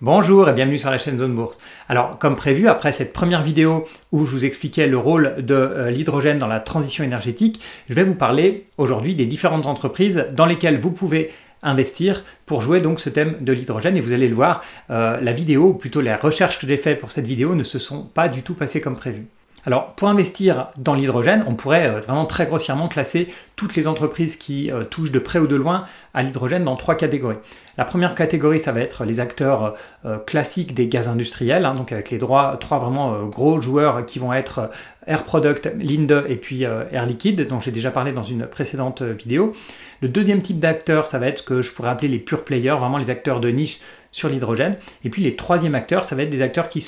Bonjour et bienvenue sur la chaîne Zone Bourse. Alors comme prévu, après cette première vidéo où je vous expliquais le rôle de l'hydrogène dans la transition énergétique, je vais vous parler aujourd'hui des différentes entreprises dans lesquelles vous pouvez investir pour jouer donc ce thème de l'hydrogène. Et vous allez le voir, la vidéo, ou plutôt les recherches que j'ai faites pour cette vidéo ne se sont pas du tout passées comme prévu. Alors, pour investir dans l'hydrogène, on pourrait vraiment très grossièrement classer toutes les entreprises qui touchent de près ou de loin à l'hydrogène dans trois catégories. La première catégorie, ça va être les acteurs classiques des gaz industriels, donc avec les trois vraiment gros joueurs qui vont être Air Products, Linde et puis Air Liquide, dont j'ai déjà parlé dans une précédente vidéo. Le deuxième type d'acteurs, ça va être ce que je pourrais appeler les pure players, vraiment les acteurs de niche sur l'hydrogène. Et puis les troisième acteurs, ça va être des acteurs qui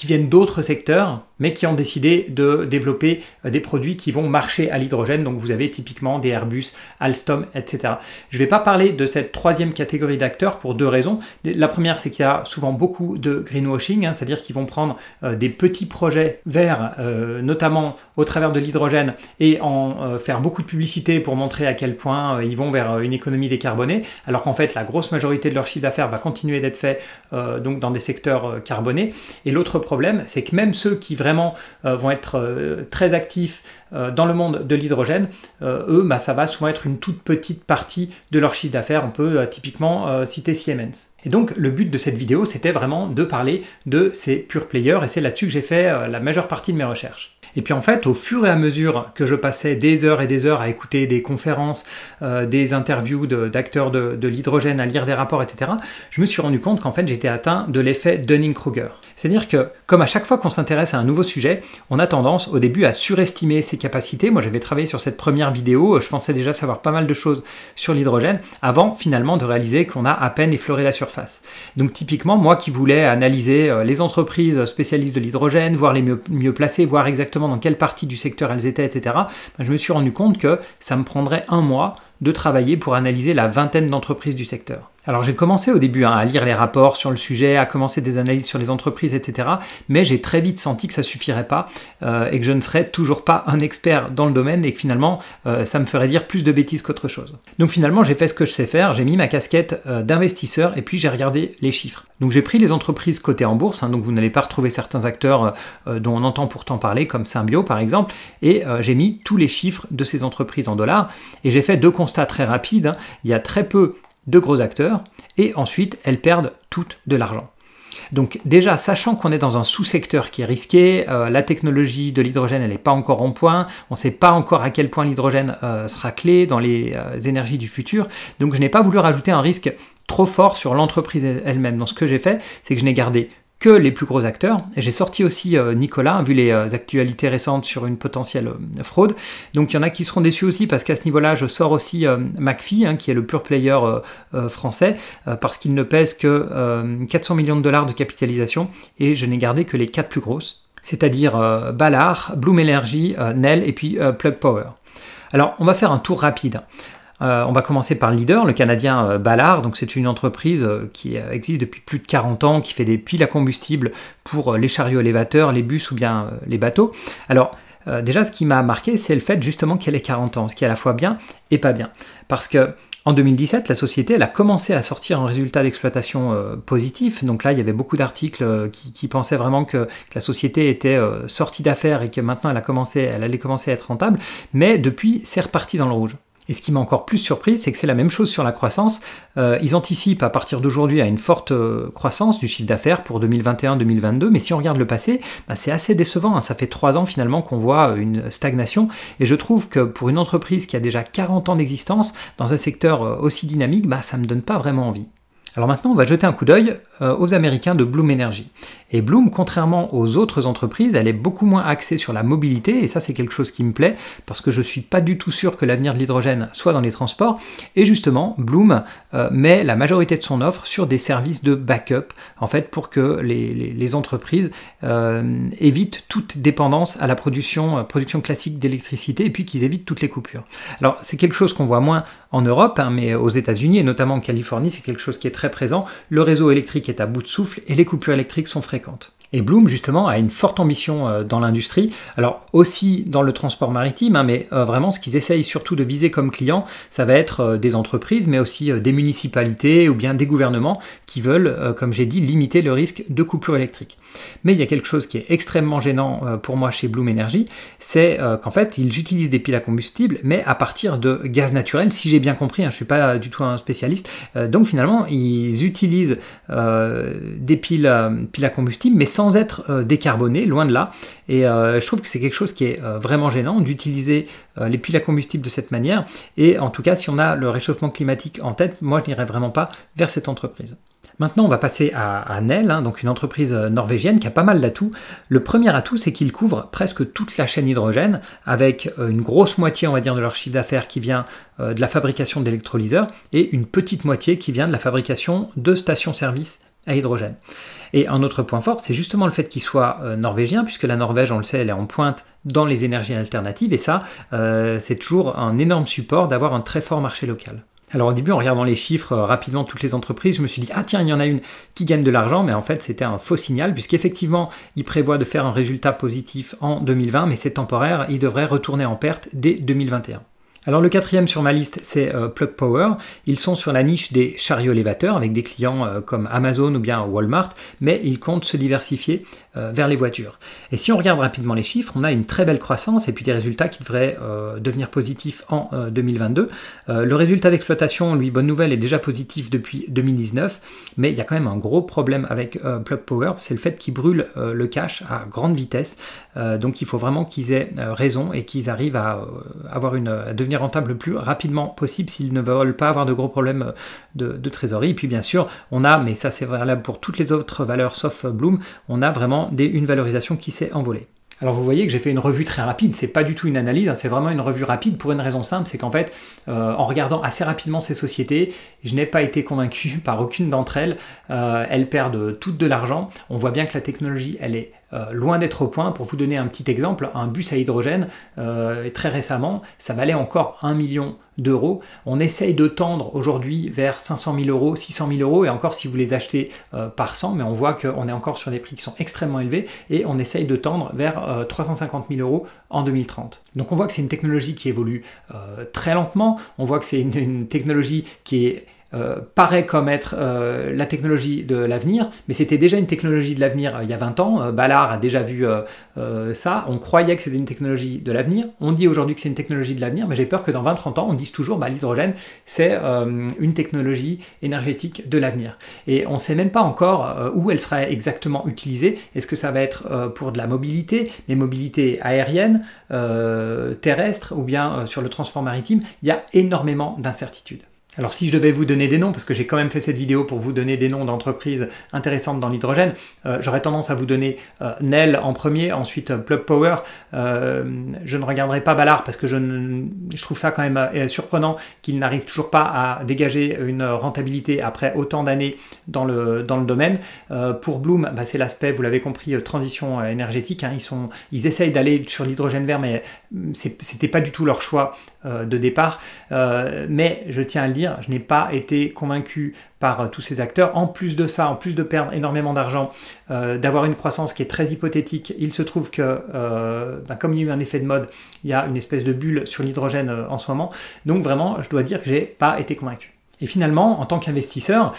viennent d'autres secteurs, mais qui ont décidé de développer des produits qui vont marcher à l'hydrogène. Donc vous avez typiquement des Airbus, Alstom, etc. Je ne vais pas parler de cette troisième catégorie d'acteurs pour deux raisons. La première, c'est qu'il y a souvent beaucoup de greenwashing, c'est-à-dire qu'ils vont prendre des petits projets verts, notamment au travers de l'hydrogène, et en faire beaucoup de publicité pour montrer à quel point ils vont vers une économie décarbonée, alors qu'en fait la grosse majorité de leur chiffre d'affaires va continuer d'être fait donc dans des secteurs carbonés. Et l'autre problème, c'est que même ceux qui vraiment vont être très actifs dans le monde de l'hydrogène, eux, ça va souvent être une toute petite partie de leur chiffre d'affaires. On peut typiquement citer Siemens. Et donc le but de cette vidéo, c'était vraiment de parler de ces pure players, et c'est là-dessus que j'ai fait la majeure partie de mes recherches. Et puis en fait, au fur et à mesure que je passais des heures et des heures à écouter des conférences, des interviews d'acteurs de l'hydrogène, à lire des rapports, etc., je me suis rendu compte qu'en fait, j'étais atteint de l'effet Dunning-Kruger. C'est-à-dire que, comme à chaque fois qu'on s'intéresse à un nouveau sujet, on a tendance au début à surestimer ses capacités. Moi, j'avais travaillé sur cette première vidéo, je pensais déjà savoir pas mal de choses sur l'hydrogène, avant finalement de réaliser qu'on a à peine effleuré la surface. Donc typiquement, moi qui voulais analyser les entreprises spécialistes de l'hydrogène, voir les mieux placées, voir exactement dans quelle partie du secteur elles étaient, etc., je me suis rendu compte que ça me prendrait un mois de travailler pour analyser la vingtaine d'entreprises du secteur. Alors j'ai commencé au début à lire les rapports sur le sujet, à commencer des analyses sur les entreprises, etc. Mais j'ai très vite senti que ça suffirait pas et que je ne serais toujours pas un expert dans le domaine et que finalement ça me ferait dire plus de bêtises qu'autre chose. Donc finalement j'ai fait ce que je sais faire, j'ai mis ma casquette d'investisseur et puis j'ai regardé les chiffres. Donc j'ai pris les entreprises cotées en bourse, donc vous n'allez pas retrouver certains acteurs dont on entend pourtant parler, comme Symbio par exemple, et j'ai mis tous les chiffres de ces entreprises en dollars et j'ai fait deux constats très rapides. Il y a très peu de gros acteurs, et ensuite elles perdent toutes de l'argent. Donc déjà, sachant qu'on est dans un sous-secteur qui est risqué, la technologie de l'hydrogène elle n'est pas encore en point, on ne sait pas encore à quel point l'hydrogène sera clé dans les énergies du futur, donc je n'ai pas voulu rajouter un risque trop fort sur l'entreprise elle-même. Donc ce que j'ai fait, c'est que je n'ai gardé que les plus gros acteurs. Et j'ai sorti aussi Nicolas, vu les actualités récentes sur une potentielle fraude. Donc il y en a qui seront déçus aussi parce qu'à ce niveau-là, je sors aussi McPhy, qui est le pure player français, parce qu'il ne pèse que 400 millions de dollars de capitalisation et je n'ai gardé que les 4 plus grosses, c'est-à-dire Ballard, Bloom Energy, Nel et puis Plug Power. Alors on va faire un tour rapide. On va commencer par le leader, le Canadien Ballard. Donc c'est une entreprise qui existe depuis plus de 40 ans, qui fait des piles à combustible pour les chariots élévateurs, les bus ou bien les bateaux. Alors déjà ce qui m'a marqué, c'est le fait justement qu'elle ait 40 ans, ce qui est à la fois bien et pas bien. Parce que en 2017, la société elle a commencé à sortir un résultat d'exploitation positif. Donc là, il y avait beaucoup d'articles qui pensaient vraiment que la société était sortie d'affaires et que maintenant elle allait commencer à être rentable. Mais depuis, c'est reparti dans le rouge. Et ce qui m'a encore plus surpris, c'est que c'est la même chose sur la croissance. Ils anticipent à partir d'aujourd'hui à une forte croissance du chiffre d'affaires pour 2021-2022, mais si on regarde le passé, c'est assez décevant. Ça fait 3 ans finalement qu'on voit une stagnation, et je trouve que pour une entreprise qui a déjà 40 ans d'existence, dans un secteur aussi dynamique, ça ne me donne pas vraiment envie. Alors maintenant, on va jeter un coup d'œil aux Américains de Bloom Energy. Et Bloom, contrairement aux autres entreprises, elle est beaucoup moins axée sur la mobilité, et ça c'est quelque chose qui me plaît, parce que je ne suis pas du tout sûr que l'avenir de l'hydrogène soit dans les transports, et justement, Bloom met la majorité de son offre sur des services de backup, en fait, pour que les entreprises évitent toute dépendance à la production classique d'électricité, et puis qu'ils évitent toutes les coupures. Alors c'est quelque chose qu'on voit moins en Europe, mais aux États-Unis, et notamment en Californie, c'est quelque chose qui est très présent. Le réseau électrique est à bout de souffle, et les coupures électriques sont fréquentes. Et Bloom, justement, a une forte ambition dans l'industrie, alors aussi dans le transport maritime, hein, mais vraiment ce qu'ils essayent surtout de viser comme clients, ça va être des entreprises, mais aussi des municipalités ou bien des gouvernements qui veulent, comme j'ai dit, limiter le risque de coupure électrique. Mais il y a quelque chose qui est extrêmement gênant pour moi chez Bloom Energy, c'est qu'en fait, ils utilisent des piles à combustible, mais à partir de gaz naturel, si j'ai bien compris, hein, je ne suis pas du tout un spécialiste, donc finalement, ils utilisent des piles à combustible, mais sans être décarboné, loin de là. Et je trouve que c'est quelque chose qui est vraiment gênant d'utiliser les piles à combustible de cette manière. Et en tout cas, si on a le réchauffement climatique en tête, moi je n'irais vraiment pas vers cette entreprise. Maintenant, on va passer à Nel, hein, donc une entreprise norvégienne qui a pas mal d'atouts. Le premier atout, c'est qu'ils couvrent presque toute la chaîne hydrogène, avec une grosse moitié, on va dire, de leur chiffre d'affaires qui vient de la fabrication d'électrolyseurs et une petite moitié qui vient de la fabrication de stations-service à hydrogène. Et un autre point fort, c'est justement le fait qu'il soit norvégien, puisque la Norvège, on le sait, elle est en pointe dans les énergies alternatives, et ça, c'est toujours un énorme support d'avoir un très fort marché local. Alors au début, en regardant les chiffres rapidement, toutes les entreprises, je me suis dit « Ah tiens, il y en a une qui gagne de l'argent », mais en fait c'était un faux signal, puisqu'effectivement, ils prévoient de faire un résultat positif en 2020, mais c'est temporaire, ils devraient retourner en perte dès 2021. Alors le quatrième sur ma liste, c'est Plug Power. Ils sont sur la niche des chariots élévateurs avec des clients comme Amazon ou bien Walmart, mais ils comptent se diversifier vers les voitures. Et si on regarde rapidement les chiffres, on a une très belle croissance et puis des résultats qui devraient devenir positifs en 2022. Le résultat d'exploitation, lui, bonne nouvelle, est déjà positif depuis 2019, mais il y a quand même un gros problème avec Plug Power, c'est le fait qu'ils brûlent le cash à grande vitesse. Donc il faut vraiment qu'ils aient raison et qu'ils arrivent à devenir rentable le plus rapidement possible s'ils ne veulent pas avoir de gros problèmes de trésorerie. Et puis bien sûr, on a, mais ça c'est valable pour toutes les autres valeurs sauf Bloom, on a vraiment une valorisation qui s'est envolée. Alors vous voyez que j'ai fait une revue très rapide, c'est pas du tout une analyse, hein, c'est vraiment une revue rapide pour une raison simple, c'est qu'en fait, en regardant assez rapidement ces sociétés, je n'ai pas été convaincu par aucune d'entre elles, elles perdent toutes de l'argent, on voit bien que la technologie, elle est loin d'être au point. Pour vous donner un petit exemple, un bus à hydrogène, très récemment, ça valait encore 1 million d'euros. On essaye de tendre aujourd'hui vers 500 000 euros, 600 000 euros, et encore si vous les achetez par 100, mais on voit qu'on est encore sur des prix qui sont extrêmement élevés, et on essaye de tendre vers 350 000 euros en 2030. Donc on voit que c'est une technologie qui évolue très lentement, on voit que c'est une technologie qui est paraît comme être la technologie de l'avenir, mais c'était déjà une technologie de l'avenir il y a 20 ans. Ballard a déjà vu ça. On croyait que c'était une technologie de l'avenir. On dit aujourd'hui que c'est une technologie de l'avenir, mais j'ai peur que dans 20-30 ans, on dise toujours l'hydrogène, c'est une technologie énergétique de l'avenir. Et on ne sait même pas encore où elle sera exactement utilisée. Est-ce que ça va être pour de la mobilité, mais mobilité aérienne, terrestre, ou bien sur le transport maritime? Il y a énormément d'incertitudes. Alors si je devais vous donner des noms, parce que j'ai quand même fait cette vidéo pour vous donner des noms d'entreprises intéressantes dans l'hydrogène, j'aurais tendance à vous donner Nel en premier, ensuite Plug Power. Je ne regarderai pas Ballard parce que je trouve ça quand même surprenant qu'il n'arrive toujours pas à dégager une rentabilité après autant d'années dans le domaine. Pour Bloom, c'est l'aspect, vous l'avez compris, transition énergétique. Hein, ils essayent d'aller sur l'hydrogène vert, mais c'était pas du tout leur choix de départ. Mais je tiens à le dire, je n'ai pas été convaincu par tous ces acteurs. En plus de ça, en plus de perdre énormément d'argent, d'avoir une croissance qui est très hypothétique, il se trouve que, comme il y a eu un effet de mode, il y a une espèce de bulle sur l'hydrogène en ce moment. Donc vraiment, je dois dire que je n'ai pas été convaincu. Et finalement, en tant qu'investisseur,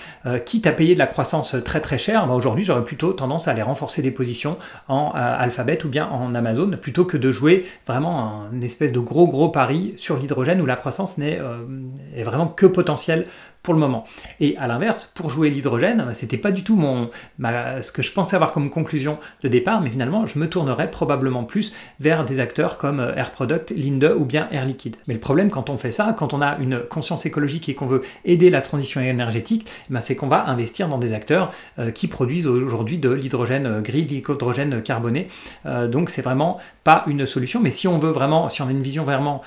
quitte à payer de la croissance très très chère, aujourd'hui j'aurais plutôt tendance à aller renforcer des positions en Alphabet ou bien en Amazon, plutôt que de jouer vraiment un espèce de gros pari sur l'hydrogène où la croissance est vraiment que potentielle pour le moment. Et à l'inverse, pour jouer l'hydrogène, c'était pas du tout ce que je pensais avoir comme conclusion de départ, mais finalement, je me tournerais probablement plus vers des acteurs comme Air Product, Linde ou bien Air Liquide. Mais le problème quand on fait ça, quand on a une conscience écologique et qu'on veut aider la transition énergétique, c'est qu'on va investir dans des acteurs qui produisent aujourd'hui de l'hydrogène gris, de l'hydrogène carboné. Donc c'est vraiment pas une solution, mais si on veut vraiment, si on a une vision vraiment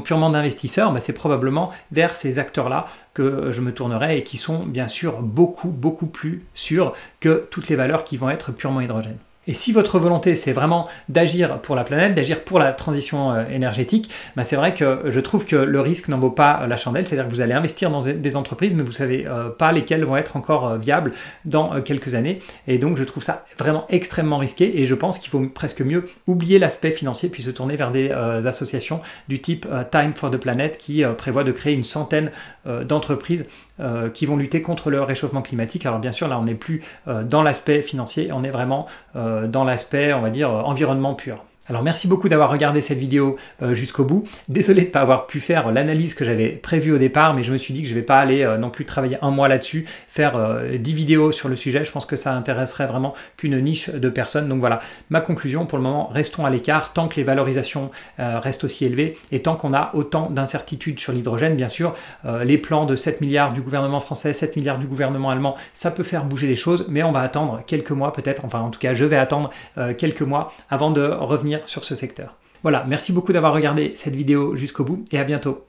purement d'investisseur, c'est probablement vers ces acteurs-là que je me tournerai et qui sont bien sûr beaucoup plus sûrs que toutes les valeurs qui vont être purement hydrogène. Et si votre volonté, c'est vraiment d'agir pour la planète, d'agir pour la transition énergétique, ben c'est vrai que je trouve que le risque n'en vaut pas la chandelle, c'est-à-dire que vous allez investir dans des entreprises, mais vous ne savez pas lesquelles vont être encore viables dans quelques années. Et donc, je trouve ça vraiment extrêmement risqué et je pense qu'il faut presque mieux oublier l'aspect financier puis se tourner vers des associations du type Time for the Planet qui prévoit de créer une centaine d'entreprises qui vont lutter contre le réchauffement climatique. Alors bien sûr, là, on n'est plus dans l'aspect financier, on est vraiment dans l'aspect, on va dire, environnement pur. Alors merci beaucoup d'avoir regardé cette vidéo jusqu'au bout. Désolé de ne pas avoir pu faire l'analyse que j'avais prévue au départ, mais je me suis dit que je ne vais pas aller non plus travailler un mois là-dessus, faire 10 vidéos sur le sujet. Je pense que ça intéresserait vraiment qu'une niche de personnes. Donc voilà, ma conclusion pour le moment, restons à l'écart tant que les valorisations restent aussi élevées et tant qu'on a autant d'incertitudes sur l'hydrogène. Bien sûr, les plans de 7 milliards du gouvernement français, 7 milliards du gouvernement allemand, ça peut faire bouger les choses, mais on va attendre quelques mois peut-être, enfin en tout cas je vais attendre quelques mois avant de revenir sur ce secteur. Voilà, merci beaucoup d'avoir regardé cette vidéo jusqu'au bout et à bientôt.